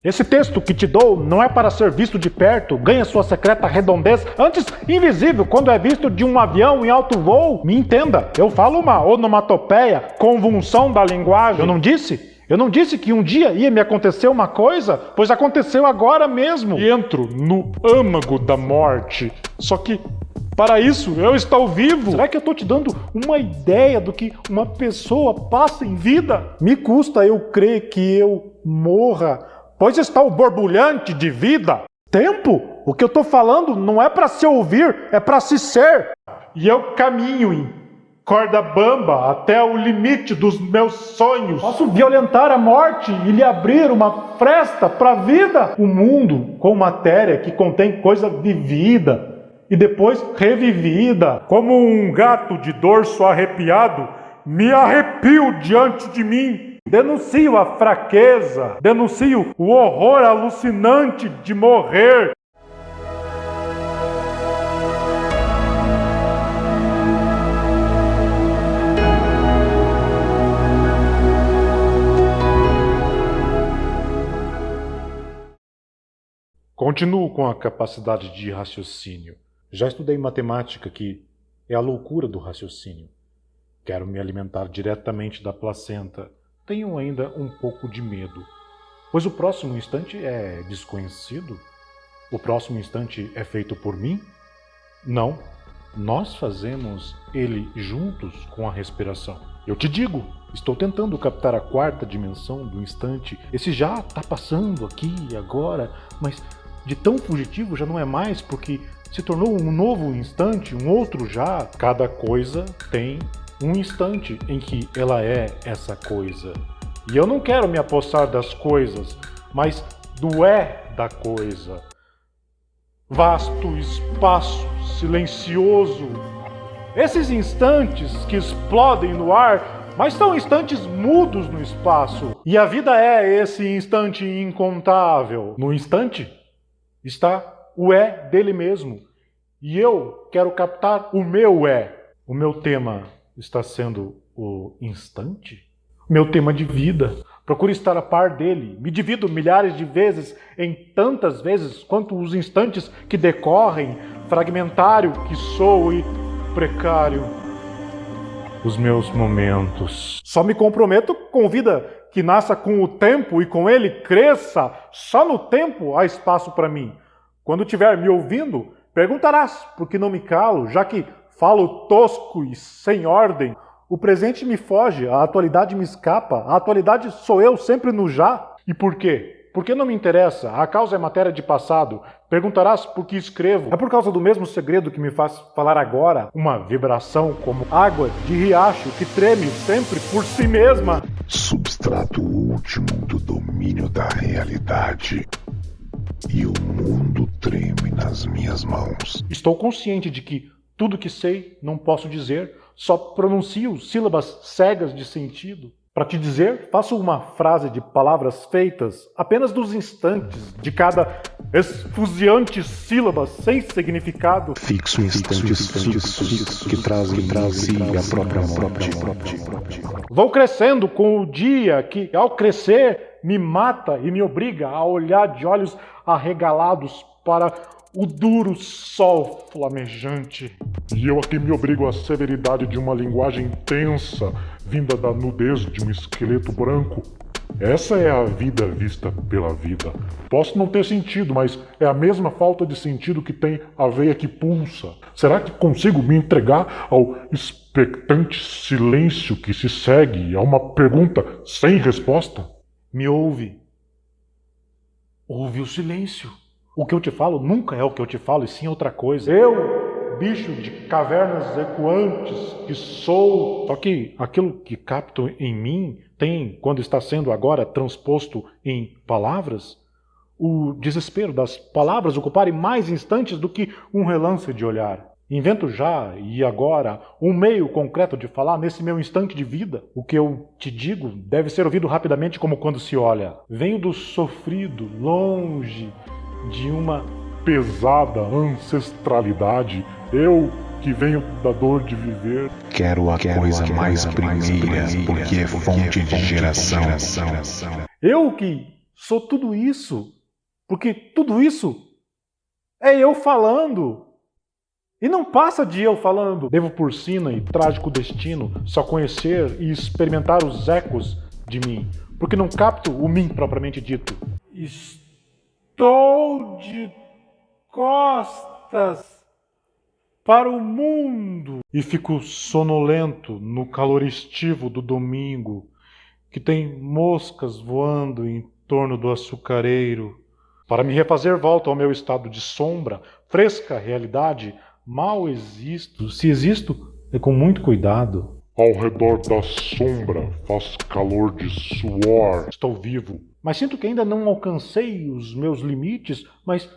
Esse texto que te dou não é para ser visto de perto, ganha sua secreta redondez, antes invisível quando é visto de um avião em alto voo. Me entenda, eu falo uma onomatopeia, convulsão da linguagem. Eu não disse que um dia ia me acontecer uma coisa, pois aconteceu agora mesmo. E entro no âmago da morte. Só que, para isso, eu estou vivo. Será que eu estou te dando uma ideia do que uma pessoa passa em vida? Me custa eu crer que eu morra, pois está o borbulhante de vida. Tempo? O que eu estou falando não é para se ouvir, é para se ser. E eu caminho em corda bamba até o limite dos meus sonhos. Posso violentar a morte e lhe abrir uma fresta para a vida. O mundo com matéria que contém coisa vivida e depois revivida. Como um gato de dorso arrepiado, me arrepio diante de mim. Denuncio a fraqueza, denuncio o horror alucinante de morrer. Continuo com a capacidade de raciocínio. Já estudei matemática, que é a loucura do raciocínio. Quero me alimentar diretamente da placenta. Tenho ainda um pouco de medo, pois o próximo instante é desconhecido. O próximo instante é feito por mim? Não, nós fazemos ele juntos com a respiração. Eu te digo, estou tentando captar a quarta dimensão do instante. Esse já está passando aqui e agora, mas de tão fugitivo já não é mais, porque se tornou um novo instante, um outro já. Cada coisa tem um instante em que ela é essa coisa. E eu não quero me apossar das coisas, mas do da coisa. Vasto espaço silencioso. Esses instantes que explodem no ar, mas são instantes mudos no espaço. E a vida é esse instante incontável. No instante está o dele mesmo. E eu quero captar o meu O meu tema está sendo o instante? Meu tema de vida. Procuro estar a par dele. Me divido milhares de vezes em tantas vezes quanto os instantes que decorrem. Fragmentário que sou e precário os meus momentos. Só me comprometo com vida que nasça com o tempo e com ele cresça. Só no tempo há espaço para mim. Quando estiver me ouvindo, perguntarás por que não me calo, já que falo tosco e sem ordem. O presente me foge, a atualidade me escapa, a atualidade sou eu sempre no já. E por quê? Porque não me interessa, a causa é matéria de passado. Perguntarás por que escrevo. É por causa do mesmo segredo que me faz falar agora, uma vibração como água de riacho que treme sempre por si mesma. Substrato último do domínio da realidade. E o mundo treme nas minhas mãos. Estou consciente de que tudo que sei não posso dizer, só pronuncio sílabas cegas de sentido. Para te dizer, faço uma frase de palavras feitas apenas dos instantes de cada esfuziante sílaba sem significado. Fixo instantes fixos que trazem em si a própria morte. Vou crescendo com o dia que, ao crescer, me mata e me obriga a olhar de olhos arregalados para o duro sol flamejante. E eu aqui me obrigo à severidade de uma linguagem tensa, vinda da nudez de um esqueleto branco. Essa é a vida vista pela vida. Posso não ter sentido, mas é a mesma falta de sentido que tem a veia que pulsa. Será que consigo me entregar ao expectante silêncio que se segue a uma pergunta sem resposta? Me ouve. Ouve o silêncio. O que eu te falo nunca é o que eu te falo, e sim outra coisa. Eu, bicho de cavernas ecoantes que sou. Só que aquilo que capto em mim tem, quando está sendo agora transposto em palavras, o desespero das palavras ocuparem mais instantes do que um relance de olhar. Invento já e agora um meio concreto de falar nesse meu instante de vida. O que eu te digo deve ser ouvido rapidamente como quando se olha. Venho do sofrido, longe de uma pesada ancestralidade. Eu que venho da dor de viver. Quero a coisa mais primeira, porque é fonte de geração. Eu que sou tudo isso, porque tudo isso é eu falando. E não passa de eu falando. Devo por sina e trágico destino só conhecer e experimentar os ecos de mim, porque não capto o mim propriamente dito. Estou de costas para o mundo e fico sonolento no calor estivo do domingo, que tem moscas voando em torno do açucareiro. Para me refazer volta ao meu estado de sombra, fresca realidade, mal existo. Se existo, é com muito cuidado. Ao redor da sombra faz calor de suor. Estou vivo, mas sinto que ainda não alcancei os meus limites. Mas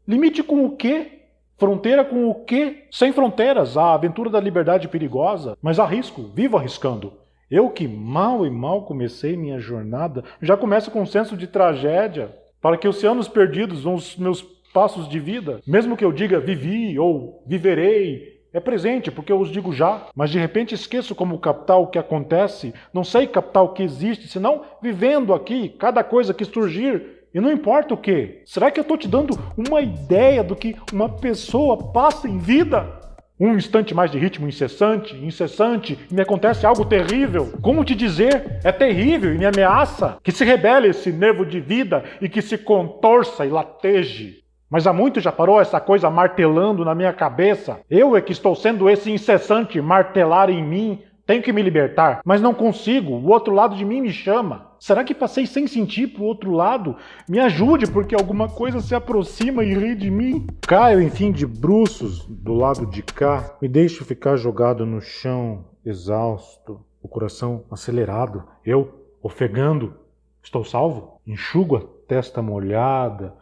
limite com o quê? Fronteira com o quê? Sem fronteiras, a aventura da liberdade perigosa. Mas arrisco, vivo arriscando. Eu que mal e mal comecei minha jornada, já começo com um senso de tragédia. Para que oceanos perdidos vão os meus passos de vida. Mesmo que eu diga vivi ou viverei, é presente, porque eu os digo já. Mas de repente esqueço como captar o que acontece. Não sei captar o que existe, senão vivendo aqui, cada coisa que surgir. E não importa o que. Será que eu estou te dando uma ideia do que uma pessoa passa em vida? Um instante mais de ritmo incessante, e me acontece algo terrível. Como te dizer? É terrível e me ameaça. Que se rebele esse nervo de vida e que se contorça e lateje. Mas há muito já parou essa coisa martelando na minha cabeça. Eu é que estou sendo esse incessante martelar em mim. Tenho que me libertar, mas não consigo. O outro lado de mim me chama. Será que passei sem sentir pro outro lado? Me ajude, porque alguma coisa se aproxima e ri de mim. Caio, enfim, de bruços do lado de cá. Me deixo ficar jogado no chão, exausto, o coração acelerado. Eu, ofegando. Estou salvo? Enxugo a testa molhada,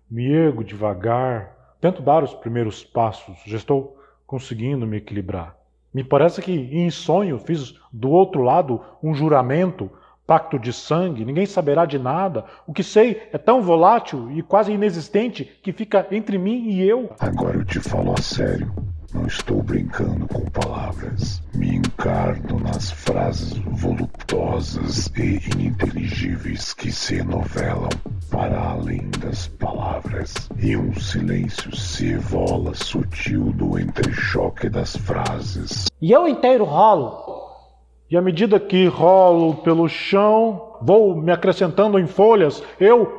me ergo devagar. Tento dar os primeiros passos. Já estou conseguindo me equilibrar. Me parece que em sonho fiz do outro lado um juramento, pacto de sangue, ninguém saberá de nada. O que sei é tão volátil e quase inexistente que fica entre mim e eu. Agora eu te falo a sério. Não estou brincando com palavras. Me encarno nas frases voluptuosas e ininteligíveis que se enovelam para além das palavras. E um silêncio se evola sutil do entrechoque das frases. E eu inteiro rolo. E à medida que rolo pelo chão, vou me acrescentando em folhas. Eu,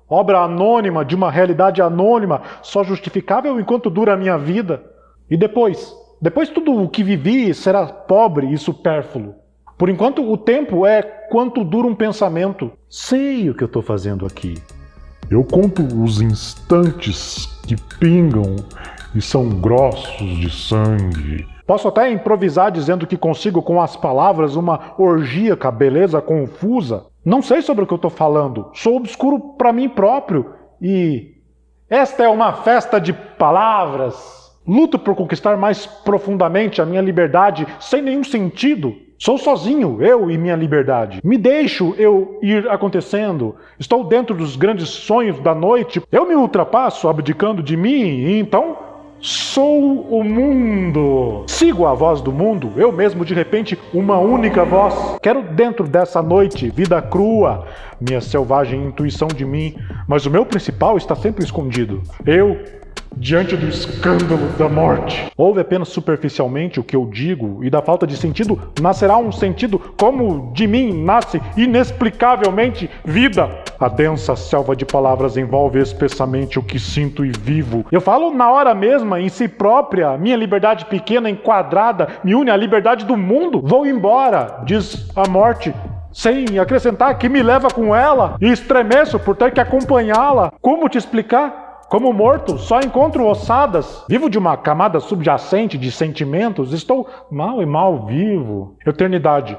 obra anônima de uma realidade anônima, só justificável enquanto dura a minha vida. E depois tudo o que vivi será pobre e supérfluo. Por enquanto o tempo é quanto dura um pensamento. Sei o que eu estou fazendo aqui. Eu conto os instantes que pingam e são grossos de sangue. Posso até improvisar dizendo que consigo com as palavras uma orgíaca beleza confusa. Não sei sobre o que eu estou falando. Sou obscuro para mim próprio. E esta é uma festa de palavras. Luto por conquistar mais profundamente a minha liberdade sem nenhum sentido. Sou sozinho, eu e minha liberdade. Me deixo eu ir acontecendo. Estou dentro dos grandes sonhos da noite. Eu me ultrapasso abdicando de mim e então sou o mundo. Sigo a voz do mundo, eu mesmo de repente uma única voz. Quero dentro dessa noite, vida crua, minha selvagem intuição de mim. Mas o meu principal está sempre escondido. Eu, diante do escândalo da morte. Ouve apenas superficialmente o que eu digo, e da falta de sentido nascerá um sentido, como de mim nasce inexplicavelmente vida. A densa selva de palavras envolve espessamente o que sinto e vivo. Eu falo na hora mesma, em si própria, minha liberdade pequena, enquadrada, me une à liberdade do mundo. Vou embora, diz a morte, sem acrescentar que me leva com ela, e estremeço por ter que acompanhá-la. Como te explicar? Como morto, só encontro ossadas. Vivo de uma camada subjacente de sentimentos, estou mal e mal vivo. Eternidade.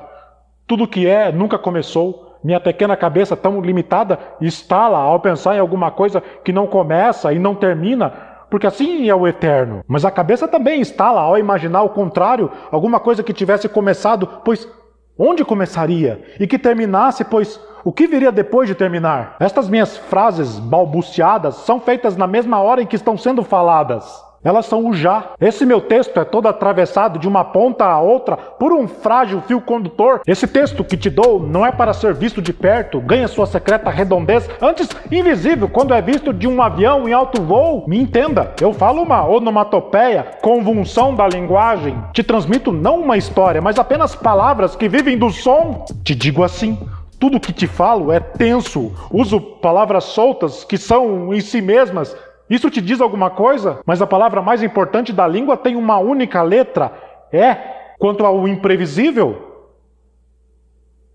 Tudo que é nunca começou. Minha pequena cabeça tão limitada estala ao pensar em alguma coisa que não começa e não termina, porque assim é o eterno. Mas a cabeça também estala ao imaginar o contrário, alguma coisa que tivesse começado, pois onde começaria? E que terminasse, pois o que viria depois de terminar? Estas minhas frases balbuciadas são feitas na mesma hora em que estão sendo faladas. Elas são o já. Esse meu texto é todo atravessado de uma ponta a outra por um frágil fio condutor. Esse texto que te dou não é para ser visto de perto, ganha sua secreta redondez, antes invisível quando é visto de um avião em alto voo. Me entenda, eu falo uma onomatopeia, convulsão da linguagem. Te transmito não uma história, mas apenas palavras que vivem do som. Te digo assim, tudo que te falo é tenso. Uso palavras soltas que são em si mesmas. Isso te diz alguma coisa? Mas a palavra mais importante da língua tem uma única letra. É. Quanto ao imprevisível,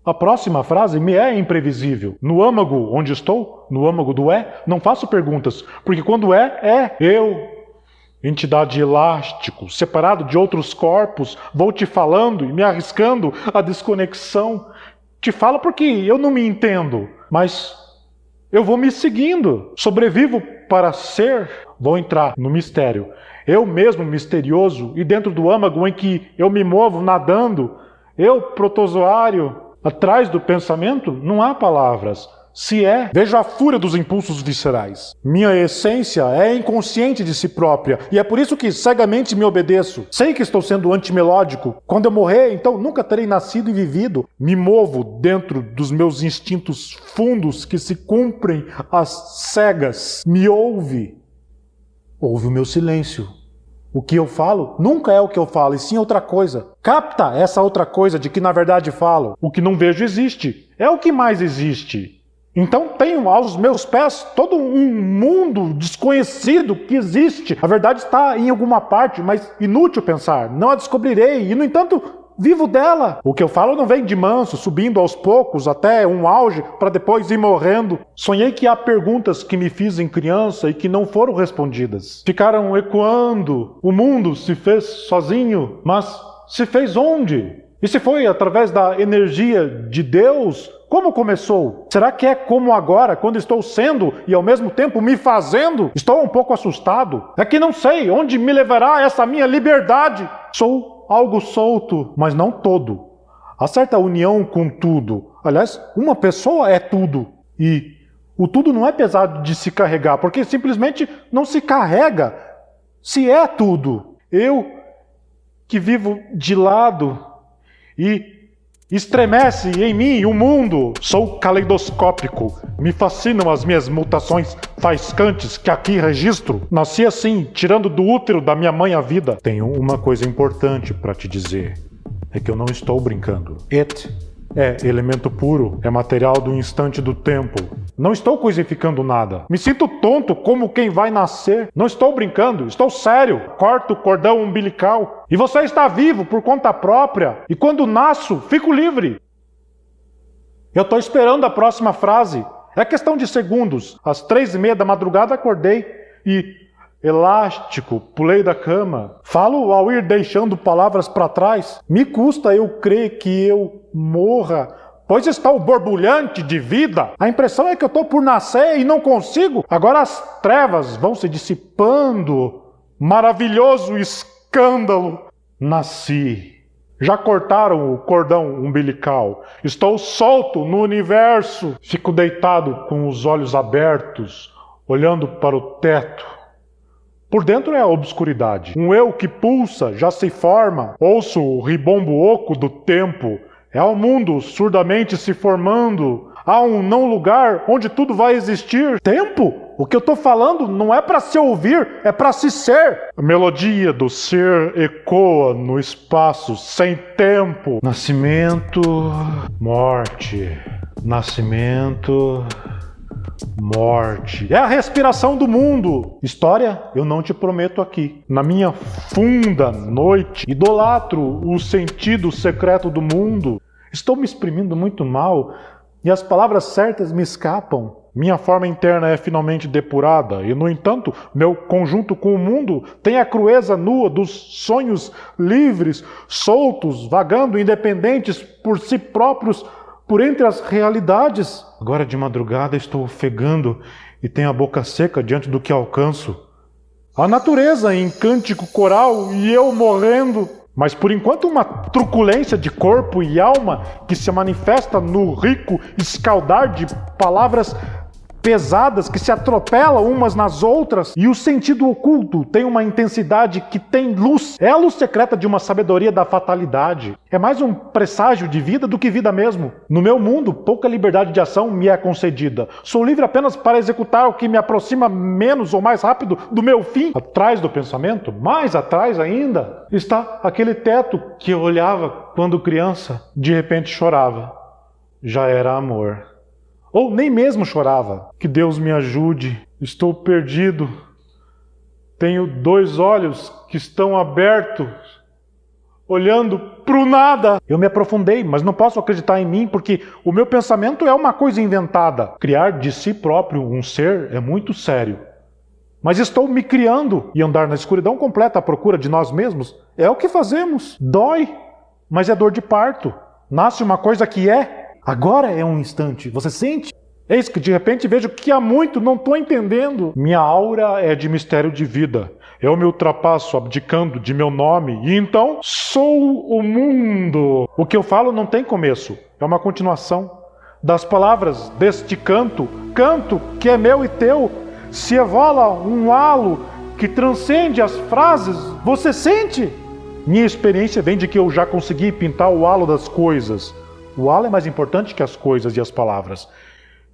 a próxima frase me é imprevisível. No âmago onde estou, no âmago do não faço perguntas, porque quando é. Eu, entidade elástico, separado de outros corpos, vou te falando e me arriscando a desconexão. Te falo porque eu não me entendo, mas eu vou me seguindo. Sobrevivo para ser. Vou entrar no mistério. Eu mesmo misterioso e dentro do âmago em que eu me movo nadando. Eu, protozoário, atrás do pensamento não há palavras. Se é, vejo a fúria dos impulsos viscerais. Minha essência é inconsciente de si própria, e é por isso que cegamente me obedeço. Sei que estou sendo antimelódico. Quando eu morrer, então nunca terei nascido e vivido. Me movo dentro dos meus instintos fundos que se cumprem às cegas. Me ouve. Ouve o meu silêncio. O que eu falo nunca é o que eu falo, e sim outra coisa. Capta essa outra coisa de que na verdade falo. O que não vejo existe. É o que mais existe. Então tenho aos meus pés todo um mundo desconhecido que existe. A verdade está em alguma parte, mas inútil pensar. Não a descobrirei e, no entanto, vivo dela. O que eu falo não vem de manso, subindo aos poucos até um auge para depois ir morrendo. Sonhei que há perguntas que me fiz em criança e que não foram respondidas. Ficaram ecoando. O mundo se fez sozinho, mas se fez onde? E se foi através da energia de Deus? Como começou? Será que é como agora, quando estou sendo e ao mesmo tempo me fazendo? Estou um pouco assustado. É que não sei onde me levará essa minha liberdade. Sou algo solto, mas não todo. Há certa união com tudo. Aliás, uma pessoa é tudo. E o tudo não é pesado de se carregar, porque simplesmente não se carrega. Se é tudo. Eu, que vivo de lado e estremece em mim o mundo. Sou caleidoscópico. Me fascinam as minhas mutações faiscantes que aqui registro. Nasci assim, tirando do útero da minha mãe a vida. Tenho uma coisa importante para te dizer. É que eu não estou brincando. É elemento puro, é material do instante do tempo. Não estou coisificando nada. Me sinto tonto como quem vai nascer. Não estou brincando, estou sério. Corto o cordão umbilical. E você está vivo por conta própria. E quando nasço, fico livre. Eu estou esperando a próxima frase. É questão de segundos. Às 3:30 da madrugada acordei e, elástico, pulei da cama. Falo ao ir deixando palavras para trás. Me custa eu crer que eu morra, pois está o borbulhante de vida. A impressão é que eu estou por nascer e não consigo. Agora as trevas vão se dissipando. Maravilhoso escândalo. Nasci. Já cortaram o cordão umbilical. Estou solto no universo. Fico deitado com os olhos abertos, olhando para o teto. Por dentro é a obscuridade. Um eu que pulsa, já se forma. Ouço o ribombo oco do tempo. É o mundo surdamente se formando. Há um não lugar onde tudo vai existir. Tempo? O que eu estou falando não é para se ouvir, é para se ser. A melodia do ser ecoa no espaço sem tempo. Nascimento, morte. Nascimento, morte. É a respiração do mundo. História, eu não te prometo aqui. Na minha funda noite, idolatro o sentido secreto do mundo. Estou me exprimindo muito mal e as palavras certas me escapam. Minha forma interna é finalmente depurada e, no entanto, meu conjunto com o mundo tem a crueza nua dos sonhos livres, soltos, vagando, independentes por si próprios, por entre as realidades. Agora de madrugada estou ofegando e tenho a boca seca diante do que alcanço. A natureza em cântico coral e eu morrendo. Mas por enquanto uma truculência de corpo e alma que se manifesta no rico escaldar de palavras pesadas que se atropelam umas nas outras, e o sentido oculto tem uma intensidade que tem luz. É a luz secreta de uma sabedoria da fatalidade. É mais um presságio de vida do que vida mesmo. No meu mundo, pouca liberdade de ação me é concedida. Sou livre apenas para executar o que me aproxima menos ou mais rápido do meu fim. Atrás do pensamento, mais atrás ainda, está aquele teto que eu olhava quando criança. De repente chorava. Já era amor. Ou nem mesmo chorava. Que Deus me ajude. Estou perdido. Tenho 2 olhos que estão abertos, olhando pro nada. Eu me aprofundei, mas não posso acreditar em mim porque o meu pensamento é uma coisa inventada. Criar de si próprio um ser é muito sério. Mas estou me criando, e andar na escuridão completa à procura de nós mesmos é o que fazemos. Dói, mas é dor de parto. Nasce uma coisa que é. Agora é um instante, você sente? Eis que de repente vejo que há muito não estou entendendo. Minha aura é de mistério de vida. Eu me ultrapasso abdicando de meu nome e então sou o mundo. O que eu falo não tem começo, é uma continuação. Das palavras deste canto que é meu e teu, se evola um halo que transcende as frases. Você sente? Minha experiência vem de que eu já consegui pintar o halo das coisas. O halo é mais importante que as coisas e as palavras.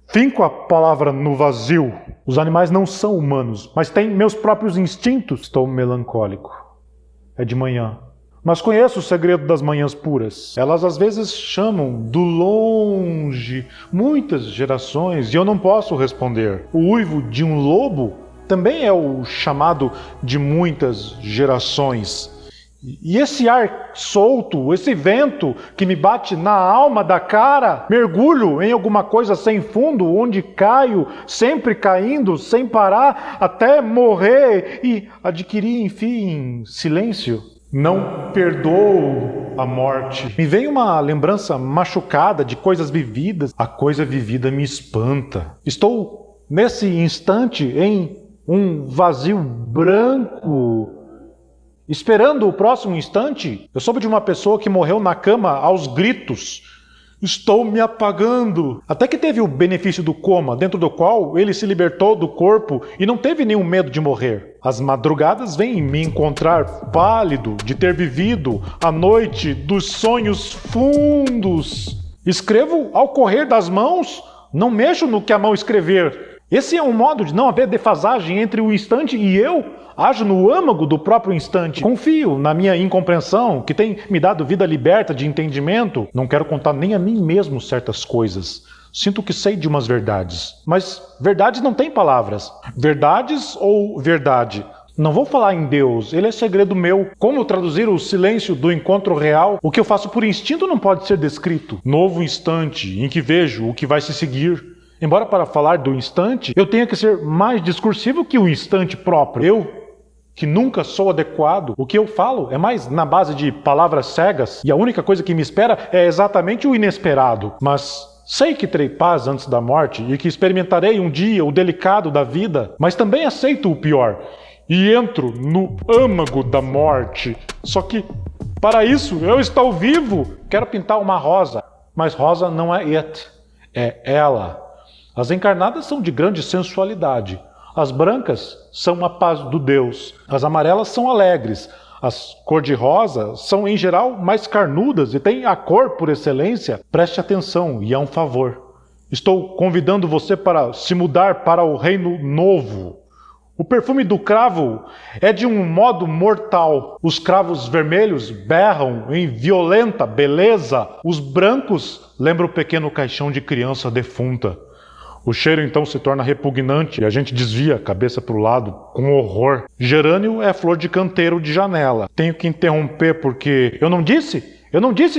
Finco a palavra no vazio. Os animais não são humanos, mas têm meus próprios instintos. Estou melancólico. É de manhã. Mas conheço o segredo das manhãs puras. Elas às vezes chamam do longe muitas gerações e eu não posso responder. O uivo de um lobo também é o chamado de muitas gerações. E esse ar solto, esse vento que me bate na alma da cara, mergulho em alguma coisa sem fundo, onde caio, sempre caindo, sem parar, até morrer e adquirir, enfim, silêncio. Não perdoo a morte. Me vem uma lembrança machucada de coisas vividas. A coisa vivida me espanta. Estou, nesse instante, em um vazio branco. Esperando o próximo instante, eu soube de uma pessoa que morreu na cama aos gritos. Estou me apagando. Até que teve o benefício do coma, dentro do qual ele se libertou do corpo e não teve nenhum medo de morrer. As madrugadas vêm me encontrar pálido de ter vivido a noite dos sonhos fundos. Escrevo ao correr das mãos, não mexo no que a mão escrever. Esse é um modo de não haver defasagem entre o instante e eu. Ajo no âmago do próprio instante. Confio na minha incompreensão, que tem me dado vida liberta de entendimento. Não quero contar nem a mim mesmo certas coisas. Sinto que sei de umas verdades. Mas verdades não têm palavras. Verdades ou verdade? Não vou falar em Deus, ele é segredo meu. Como traduzir o silêncio do encontro real? O que eu faço por instinto não pode ser descrito. Novo instante em que vejo o que vai se seguir. Embora para falar do instante, eu tenha que ser mais discursivo que o instante próprio. Eu, que nunca sou adequado, o que eu falo é mais na base de palavras cegas, e a única coisa que me espera é exatamente o inesperado. Mas sei que terei paz antes da morte e que experimentarei um dia o delicado da vida, mas também aceito o pior e entro no âmago da morte. Só que, para isso, eu estou vivo. Quero pintar uma rosa, mas rosa não é it, é ela. As encarnadas são de grande sensualidade. As brancas são a paz do Deus. As amarelas são alegres. As cor-de-rosa são, em geral, mais carnudas e têm a cor por excelência. Preste atenção, e é um favor. Estou convidando você para se mudar para o reino novo. O perfume do cravo é de um modo mortal. Os cravos vermelhos berram em violenta beleza. Os brancos lembram o pequeno caixão de criança defunta. O cheiro então se torna repugnante e a gente desvia a cabeça para o lado com horror. Gerânio é flor de canteiro de janela. Tenho que interromper porque eu não disse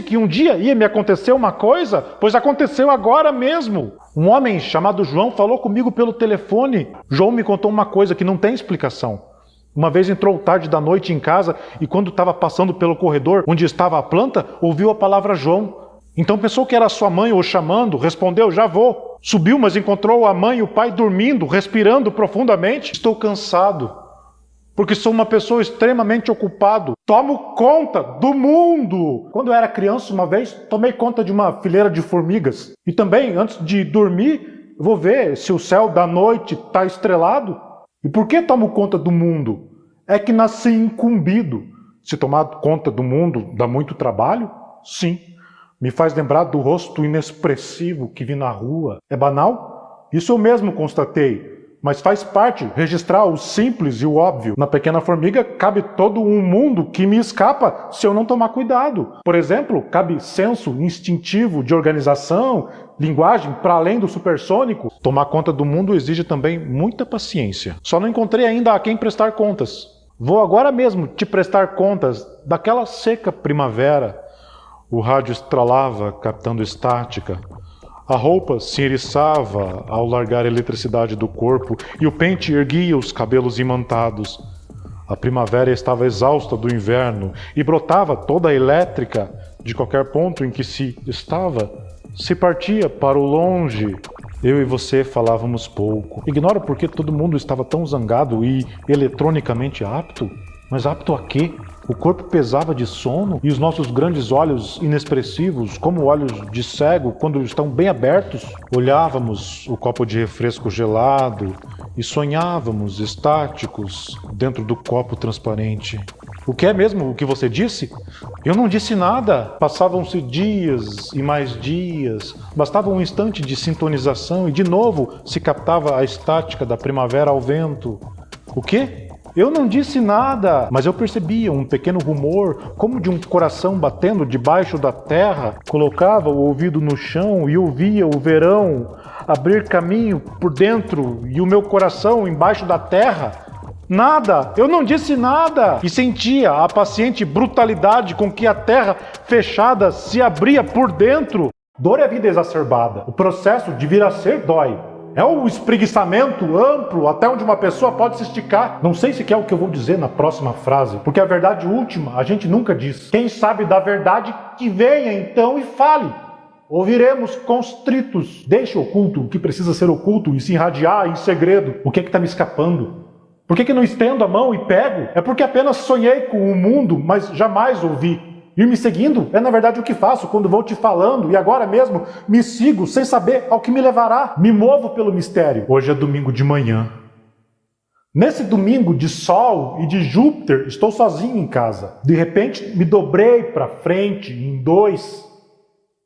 que um dia ia me acontecer uma coisa, pois aconteceu agora mesmo. Um homem chamado João falou comigo pelo telefone. João me contou uma coisa que não tem explicação. Uma vez entrou tarde da noite em casa e quando estava passando pelo corredor onde estava a planta, ouviu a palavra João. Então pensou que era sua mãe o chamando, respondeu, já vou. Subiu, mas encontrou a mãe e o pai dormindo, respirando profundamente. Estou cansado, porque sou uma pessoa extremamente ocupada. Tomo conta do mundo. Quando eu era criança, uma vez, tomei conta de uma fileira de formigas. E também, antes de dormir, vou ver se o céu da noite está estrelado. E por que tomo conta do mundo? É que nasci incumbido. Se tomar conta do mundo dá muito trabalho? Sim. Me faz lembrar do rosto inexpressivo que vi na rua. É banal? Isso eu mesmo constatei. Mas faz parte registrar o simples e o óbvio. Na pequena formiga cabe todo um mundo que me escapa se eu não tomar cuidado. Por exemplo, cabe senso instintivo de organização, linguagem para além do supersônico. Tomar conta do mundo exige também muita paciência. Só não encontrei ainda a quem prestar contas. Vou agora mesmo te prestar contas daquela seca primavera. O rádio estralava, captando estática. A roupa se eriçava ao largar a eletricidade do corpo e o pente erguia os cabelos imantados. A primavera estava exausta do inverno e brotava toda a elétrica de qualquer ponto em que se estava. Se partia para o longe. Eu e você falávamos pouco. Ignoro por que todo mundo estava tão zangado e eletronicamente apto. Mas apto a quê? O corpo pesava de sono e os nossos grandes olhos inexpressivos, como olhos de cego quando estão bem abertos, olhávamos o copo de refresco gelado e sonhávamos estáticos dentro do copo transparente. O que é mesmo o que você disse? Eu não disse nada. Passavam-se dias e mais dias. Bastava um instante de sintonização e de novo se captava a estática da primavera ao vento. O quê? Eu não disse nada, mas eu percebia um pequeno rumor, como de um coração batendo debaixo da terra. Colocava o ouvido no chão e ouvia o verão abrir caminho por dentro e o meu coração embaixo da terra. Nada, eu não disse nada. E sentia a paciente brutalidade com que a terra fechada se abria por dentro. Dor é vida exacerbada. O processo de vir a ser dói. É um espreguiçamento amplo até onde uma pessoa pode se esticar. Não sei se é o que eu vou dizer na próxima frase, porque a verdade última a gente nunca diz. Quem sabe da verdade que venha então e fale. Ouviremos constritos. Deixe oculto o que precisa ser oculto e se irradiar em segredo. O que está me escapando? Por que não estendo a mão e pego? É porque apenas sonhei com o mundo, mas jamais ouvi. Ir me seguindo é na verdade o que faço quando vou te falando e agora mesmo me sigo sem saber ao que me levará. Me movo pelo mistério. Hoje é domingo de manhã. Nesse domingo de sol e de Júpiter estou sozinho em casa. De repente me dobrei para frente em dois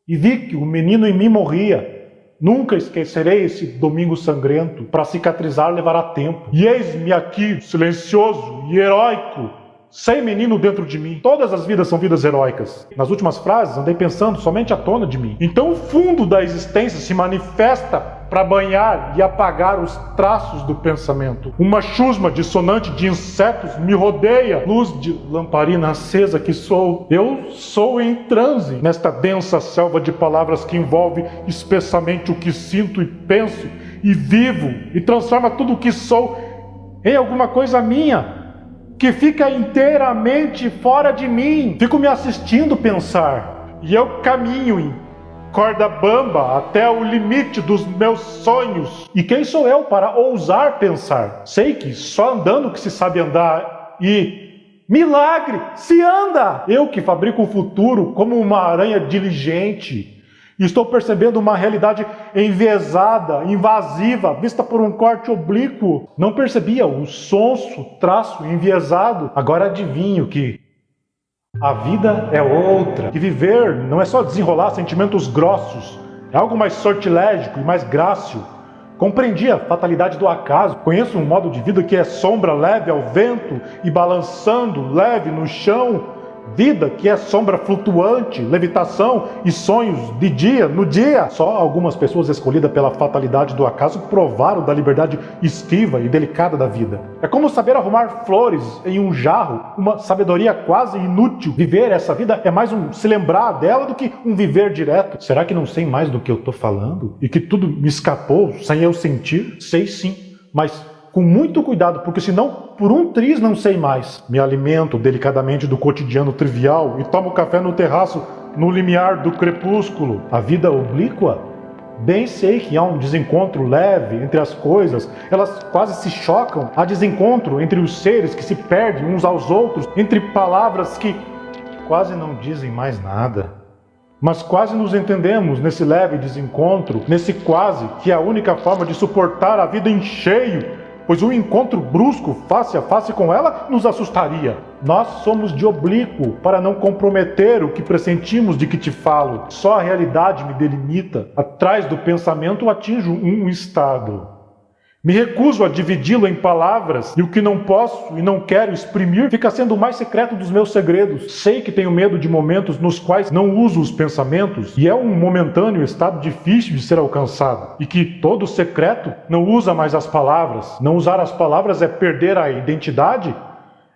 e vi que o menino em mim morria. Nunca esquecerei esse domingo sangrento. Para cicatrizar levará tempo. E eis-me aqui, silencioso e heróico, sem menino dentro de mim. Todas as vidas são vidas heróicas. Nas últimas frases andei pensando somente à tona de mim. Então o fundo da existência se manifesta para banhar e apagar os traços do pensamento. Uma chusma dissonante de insetos me rodeia. Luz de lamparina acesa que sou. Eu sou em transe nesta densa selva de palavras que envolve espessamente o que sinto e penso e vivo e transforma tudo o que sou em alguma coisa minha, que fica inteiramente fora de mim. Fico me assistindo pensar. E eu caminho em corda bamba até o limite dos meus sonhos. E quem sou eu para ousar pensar? Sei que só andando que se sabe andar e... milagre! Se anda! Eu que fabrico o futuro como uma aranha diligente. Estou percebendo uma realidade enviesada, invasiva, vista por um corte oblíquo. Não percebia o sonso traço enviesado. Agora adivinho que a vida é outra. Que viver não é só desenrolar sentimentos grossos. É algo mais sortilégico e mais grácil. Compreendi a fatalidade do acaso. Conheço um modo de vida que é sombra leve ao vento e balançando leve no chão. Vida que é sombra flutuante, levitação e sonhos de dia no dia. Só algumas pessoas escolhidas pela fatalidade do acaso provaram da liberdade esquiva e delicada da vida. É como saber arrumar flores em um jarro, uma sabedoria quase inútil. Viver essa vida é mais um se lembrar dela do que um viver direto. Será que não sei mais do que eu estou falando? E que tudo me escapou sem eu sentir? Sei sim, mas com muito cuidado, porque senão por um triz não sei mais. Me alimento delicadamente do cotidiano trivial e tomo café no terraço no limiar do crepúsculo. A vida oblíqua? Bem sei que há um desencontro leve entre as coisas, elas quase se chocam. Há desencontro entre os seres que se perdem uns aos outros, entre palavras que quase não dizem mais nada. mas quase nos entendemos nesse leve desencontro, nesse quase que é a única forma de suportar a vida em cheio, pois um encontro brusco, face a face com ela, nos assustaria. Nós somos de oblíquo para não comprometer o que pressentimos de que te falo. Só a realidade me delimita. Atrás do pensamento atinjo um estado. Me recuso a dividi-lo em palavras, e o que não posso e não quero exprimir fica sendo o mais secreto dos meus segredos. Sei que tenho medo de momentos nos quais não uso os pensamentos, e é um momentâneo estado difícil de ser alcançado, e que todo secreto não usa mais as palavras. Não usar as palavras é perder a identidade,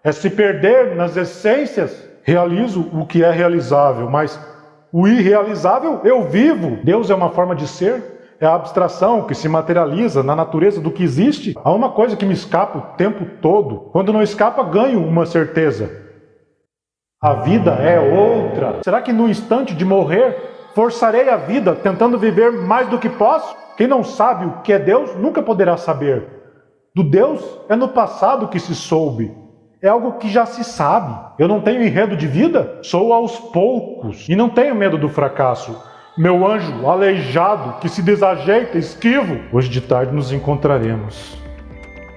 é se perder nas essências. Realizo o que é realizável, mas o irrealizável eu vivo. Deus é uma forma de ser. É a abstração que se materializa na natureza do que existe. Há uma coisa que me escapa o tempo todo. Quando não escapa, ganho uma certeza. A vida é outra. Será que no instante de morrer, forçarei a vida tentando viver mais do que posso? Quem não sabe o que é Deus, nunca poderá saber. Do Deus é no passado que se soube. É algo que já se sabe. Eu não tenho enredo de vida? Sou aos poucos. E não tenho medo do fracasso. Meu anjo aleijado que se desajeita, esquivo. Hoje de tarde nos encontraremos.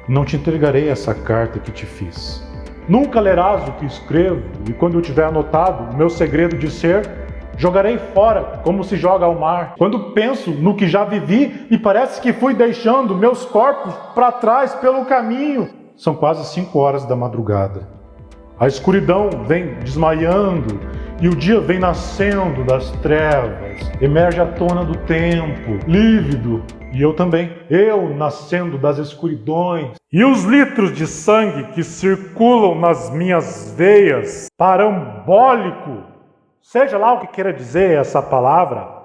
Não te entregarei essa carta que te fiz. Nunca lerás o que escrevo, e quando eu tiver anotado o meu segredo de ser, jogarei fora como se joga ao mar. Quando penso no que já vivi, me parece que fui deixando meus corpos para trás pelo caminho. São quase 5 horas da madrugada. A escuridão vem desmaiando, e o dia vem nascendo das trevas, emerge à tona do tempo, lívido, e eu também, eu nascendo das escuridões. E os litros de sangue que circulam nas minhas veias, parambólico, seja lá o que queira dizer essa palavra,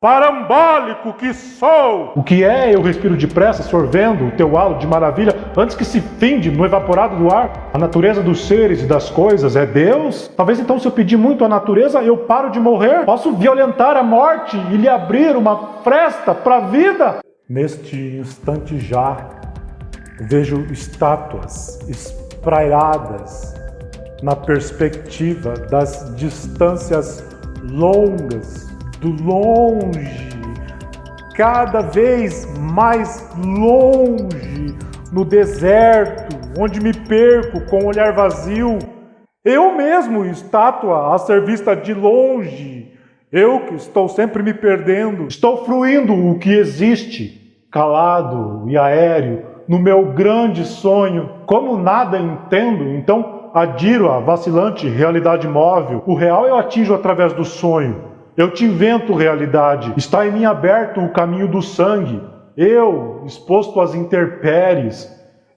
parambólico que sou! O que é eu respiro depressa, sorvendo o teu halo de maravilha, antes que se finde no evaporado do ar? A natureza dos seres e das coisas é Deus? Talvez então, se eu pedir muito à natureza, eu paro de morrer? Posso violentar a morte e lhe abrir uma fresta para a vida? Neste instante já, vejo estátuas esprairadas na perspectiva das distâncias longas, do longe, cada vez mais longe, no deserto, onde me perco com o olhar vazio. Eu mesmo, estátua a ser vista de longe, eu que estou sempre me perdendo, estou fruindo o que existe, calado e aéreo, no meu grande sonho. Como nada entendo, então adiro à vacilante realidade móvel. O real eu atinjo através do sonho. Eu te invento realidade. Está em mim aberto o caminho do sangue. Eu, exposto às intempéries.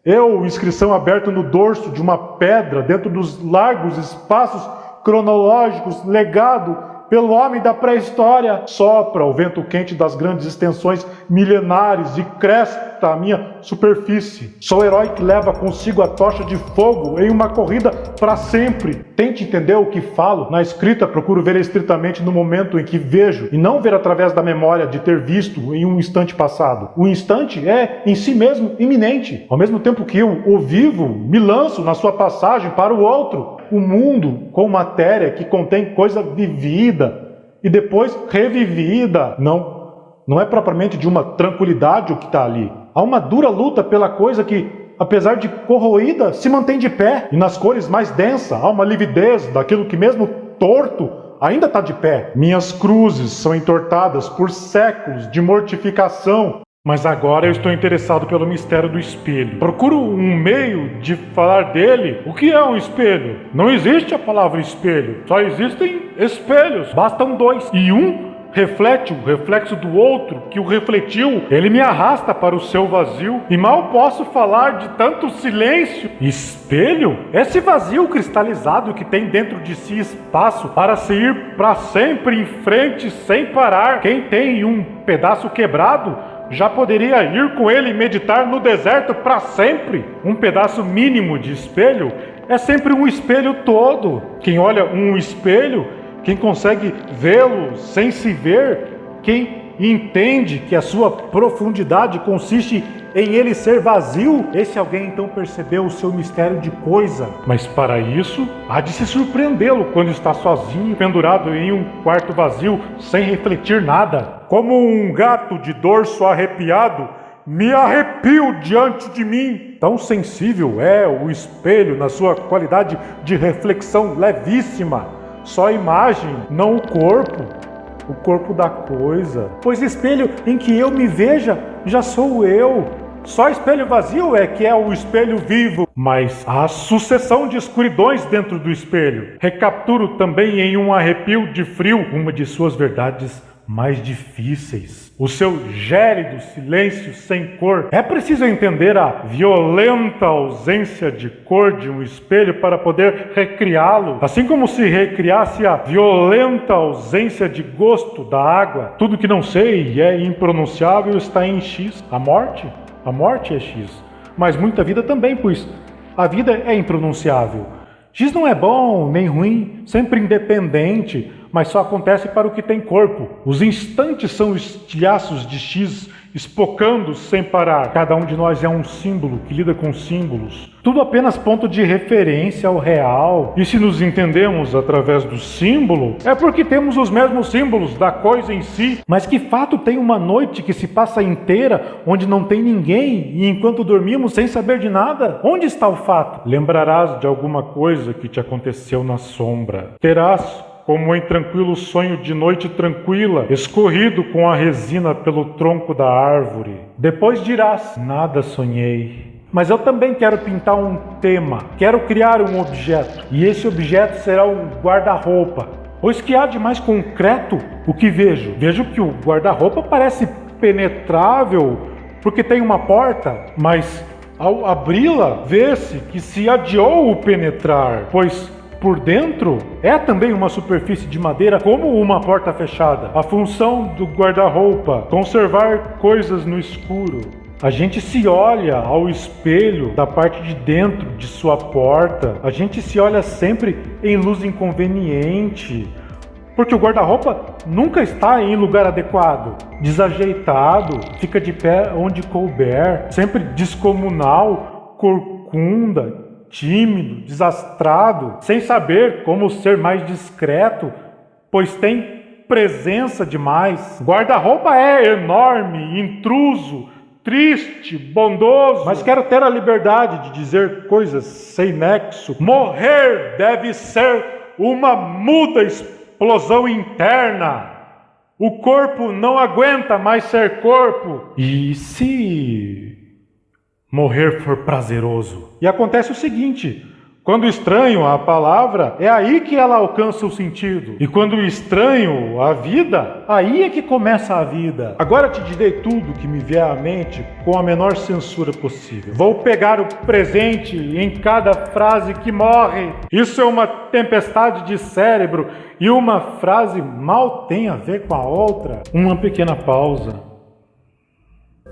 Eu, inscrição aberta no dorso de uma pedra dentro dos largos espaços cronológicos, legado pelo homem da pré-história. Sopra o vento quente das grandes extensões milenares e cresta a minha superfície. Sou o herói que leva consigo a tocha de fogo em uma corrida para sempre. Tente entender o que falo. Na escrita, procuro ver estritamente no momento em que vejo, e não ver através da memória de ter visto em um instante passado. O instante é, em si mesmo, iminente. Ao mesmo tempo que eu o vivo, me lanço na sua passagem para o outro. O mundo com matéria que contém coisa vivida e depois revivida. Não é propriamente de uma tranquilidade o que está ali. Há uma dura luta pela coisa que, apesar de corroída, se mantém de pé. E nas cores mais densas há uma lividez daquilo que mesmo torto ainda está de pé. Minhas cruzes são entortadas por séculos de mortificação. Mas agora eu estou interessado pelo mistério do espelho. Procuro um meio de falar dele. O que é um espelho? Não existe a palavra espelho. Só existem espelhos. Bastam 2. E um reflete o reflexo do outro que o refletiu. Ele me arrasta para o seu vazio. E mal posso falar de tanto silêncio. Espelho? Esse vazio cristalizado que tem dentro de si espaço para se ir para sempre em frente sem parar. Quem tem um pedaço quebrado já poderia ir com ele e meditar no deserto para sempre. Um pedaço mínimo de espelho é sempre um espelho todo. Quem olha um espelho, quem consegue vê-lo sem se ver, quem entende que a sua profundidade consiste em ele ser vazio? Esse alguém então percebeu o seu mistério de coisa. Mas para isso, há de se surpreendê-lo quando está sozinho, pendurado em um quarto vazio, sem refletir nada. Como um gato de dorso arrepiado, me arrepio diante de mim. Tão sensível é o espelho na sua qualidade de reflexão levíssima. Só a imagem, não o corpo da coisa. Pois espelho em que eu me veja, já sou eu. Só espelho vazio é que é o espelho vivo. Mas há sucessão de escuridões dentro do espelho. Recapturo também em um arrepio de frio uma de suas verdades mais difíceis. O seu gélido silêncio sem cor. É preciso entender a violenta ausência de cor de um espelho para poder recriá-lo, assim como se recriasse a violenta ausência de gosto da água. Tudo que não sei e é impronunciável está em X. A morte é X. Mas muita vida também, pois a vida é impronunciável. X não é bom nem ruim, sempre independente, mas só acontece para o que tem corpo. Os instantes são estilhaços de X espocando sem parar. Cada um de nós é um símbolo que lida com símbolos. Tudo apenas ponto de referência ao real. E se nos entendemos através do símbolo, é porque temos os mesmos símbolos da coisa em si. Mas que fato tem uma noite que se passa inteira, onde não tem ninguém, e enquanto dormimos sem saber de nada? Onde está o fato? Lembrarás de alguma coisa que te aconteceu na sombra. Terás como em tranquilo sonho de noite tranquila, escorrido com a resina pelo tronco da árvore. Depois dirás, nada sonhei. Mas eu também quero pintar um tema, quero criar um objeto, e esse objeto será um guarda-roupa. Pois que há de mais concreto o que vejo? Vejo que o guarda-roupa parece penetrável, porque tem uma porta, mas ao abri-la, vê-se que se adiou o penetrar, pois por dentro é também uma superfície de madeira como uma porta fechada. A função do guarda-roupa, conservar coisas no escuro. A gente se olha ao espelho da parte de dentro de sua porta. A gente se olha sempre em luz inconveniente, porque o guarda-roupa nunca está em lugar adequado. Desajeitado, fica de pé onde couber, sempre descomunal, corcunda, tímido, desastrado, sem saber como ser mais discreto, pois tem presença demais. Guarda-roupa é enorme, intruso, triste, bondoso, mas quero ter a liberdade de dizer coisas sem nexo. Morrer deve ser uma muda explosão interna. O corpo não aguenta mais ser corpo. E se morrer for prazeroso? E acontece o seguinte: quando estranho a palavra, é aí que ela alcança o sentido. E quando estranho a vida, aí é que começa a vida. Agora te direi tudo que me vier à mente com a menor censura possível. Vou pegar o presente em cada frase que morre. Isso é uma tempestade de cérebro e uma frase mal tem a ver com a outra. Uma pequena pausa.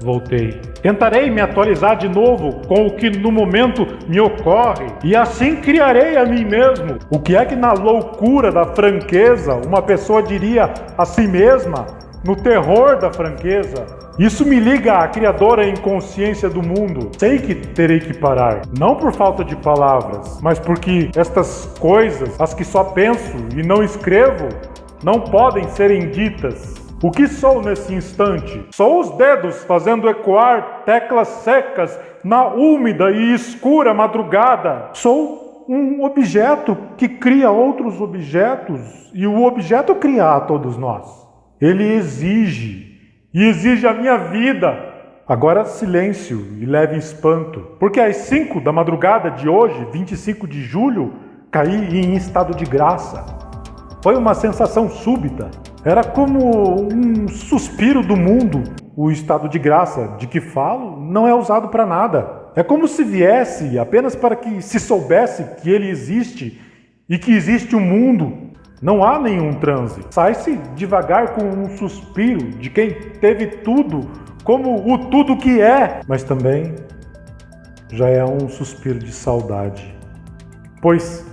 Voltei. Tentarei me atualizar de novo com o que no momento me ocorre, e assim criarei a mim mesmo. O que é que na loucura da franqueza uma pessoa diria a si mesma, no terror da franqueza? Isso me liga à criadora inconsciência do mundo. Sei que terei que parar, não por falta de palavras, mas porque estas coisas, as que só penso e não escrevo, não podem serem ditas. O que sou nesse instante? Sou os dedos fazendo ecoar teclas secas na úmida e escura madrugada. Sou um objeto que cria outros objetos, e o objeto cria a todos nós. Ele exige, e exige a minha vida. Agora silêncio e leve espanto, porque às 5 da madrugada de hoje, 25 de julho, caí em estado de graça. Foi uma sensação súbita. Era como um suspiro do mundo. O estado de graça de que falo não é usado para nada. É como se viesse apenas para que se soubesse que ele existe e que existe um mundo. Não há nenhum transe. Sai-se devagar com um suspiro de quem teve tudo, como o tudo que é. Mas também já é um suspiro de saudade. Pois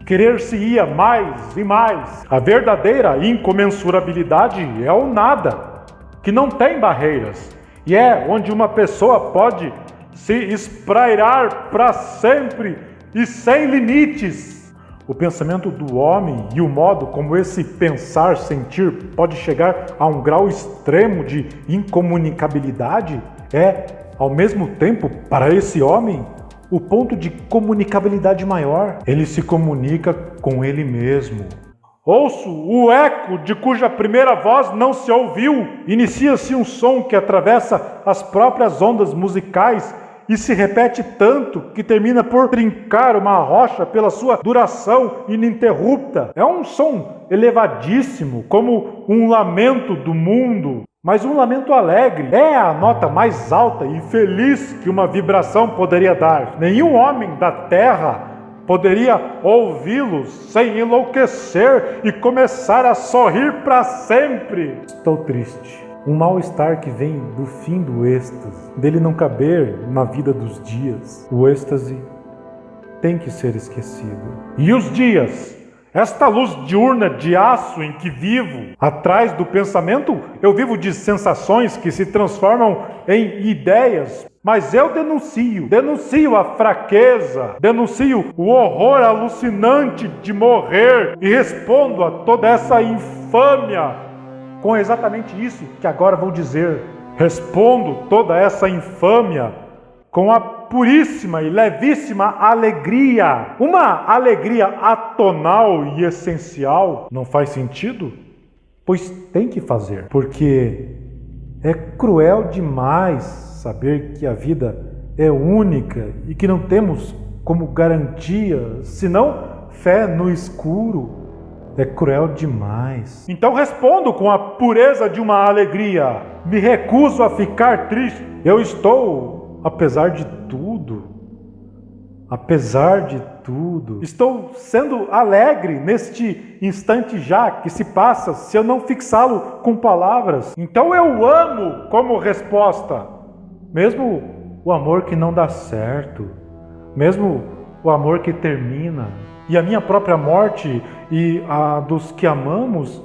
querer-se-ia mais e mais. A verdadeira incomensurabilidade é o nada, que não tem barreiras. E é onde uma pessoa pode se espraiar para sempre e sem limites. O pensamento do homem e o modo como esse pensar, sentir pode chegar a um grau extremo de incomunicabilidade é, ao mesmo tempo, para esse homem, o ponto de comunicabilidade maior. Ele se comunica com ele mesmo. Ouço o eco de cuja primeira voz não se ouviu. Inicia-se um som que atravessa as próprias ondas musicais e se repete tanto que termina por trincar uma rocha pela sua duração ininterrupta. É um som elevadíssimo, como um lamento do mundo, mas um lamento alegre. É a nota mais alta e feliz que uma vibração poderia dar. Nenhum homem da terra poderia ouvi-los sem enlouquecer e começar a sorrir para sempre. Estou triste. Um mal-estar que vem do fim do êxtase, dele não caber na vida dos dias. O êxtase tem que ser esquecido. E os dias, esta luz diurna de aço em que vivo, atrás do pensamento, eu vivo de sensações que se transformam em ideias. Mas eu denuncio a fraqueza, denuncio o horror alucinante de morrer e respondo a toda essa infâmia com exatamente isso que agora vou dizer. Respondo toda essa infâmia com a puríssima e levíssima alegria. Uma alegria atonal e essencial. Não faz sentido? Pois tem que fazer, porque é cruel demais saber que a vida é única e que não temos como garantia, senão fé no escuro. É cruel demais. Então respondo com a pureza de uma alegria. Me recuso a ficar triste. Eu estou, apesar de tudo, estou sendo alegre neste instante já que se passa, se eu não fixá-lo com palavras. Então eu amo como resposta. Mesmo o amor que não dá certo, mesmo o amor que termina, e a minha própria morte e a dos que amamos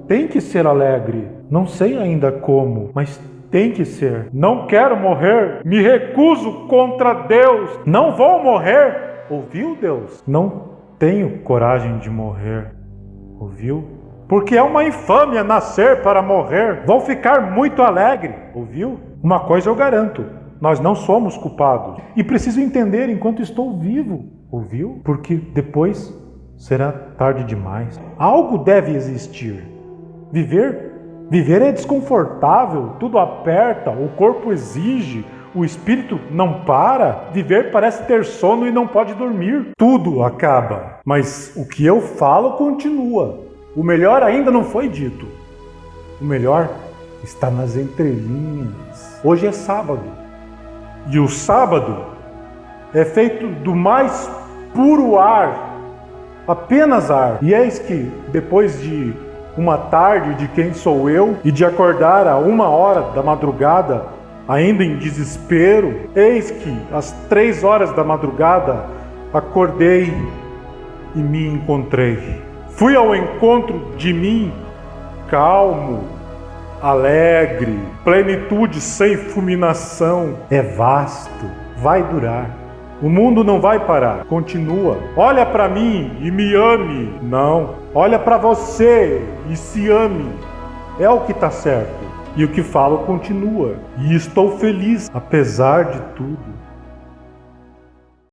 tem que ser alegre. Não sei ainda como, mas tem que ser. Não quero morrer, me recuso contra Deus. Não vou morrer. Ouviu, Deus? Não tenho coragem de morrer. Ouviu? Porque é uma infâmia nascer para morrer. Vou ficar muito alegre. Ouviu? Uma coisa eu garanto: nós não somos culpados. E preciso entender enquanto estou vivo. Ouviu? Porque depois será tarde demais. Algo deve existir. Viver é desconfortável, tudo aperta, o corpo exige, o espírito não para. Viver parece ter sono e não pode dormir. Tudo acaba, mas o que eu falo continua. O melhor ainda não foi dito. O melhor está nas entrelinhas. Hoje é sábado. E o sábado é feito do mais puro ar, apenas ar. E eis que, depois de uma tarde de quem sou eu, e de acordar a 1h da madrugada, ainda em desespero, eis que, às 3h da madrugada, acordei e me encontrei. Fui ao encontro de mim, calmo, alegre, plenitude sem fulminação. É vasto, vai durar. O mundo não vai parar, continua. Olha para mim e me ame. Não, olha para você e se ame. É o que está certo. E o que falo continua. E estou feliz, apesar de tudo.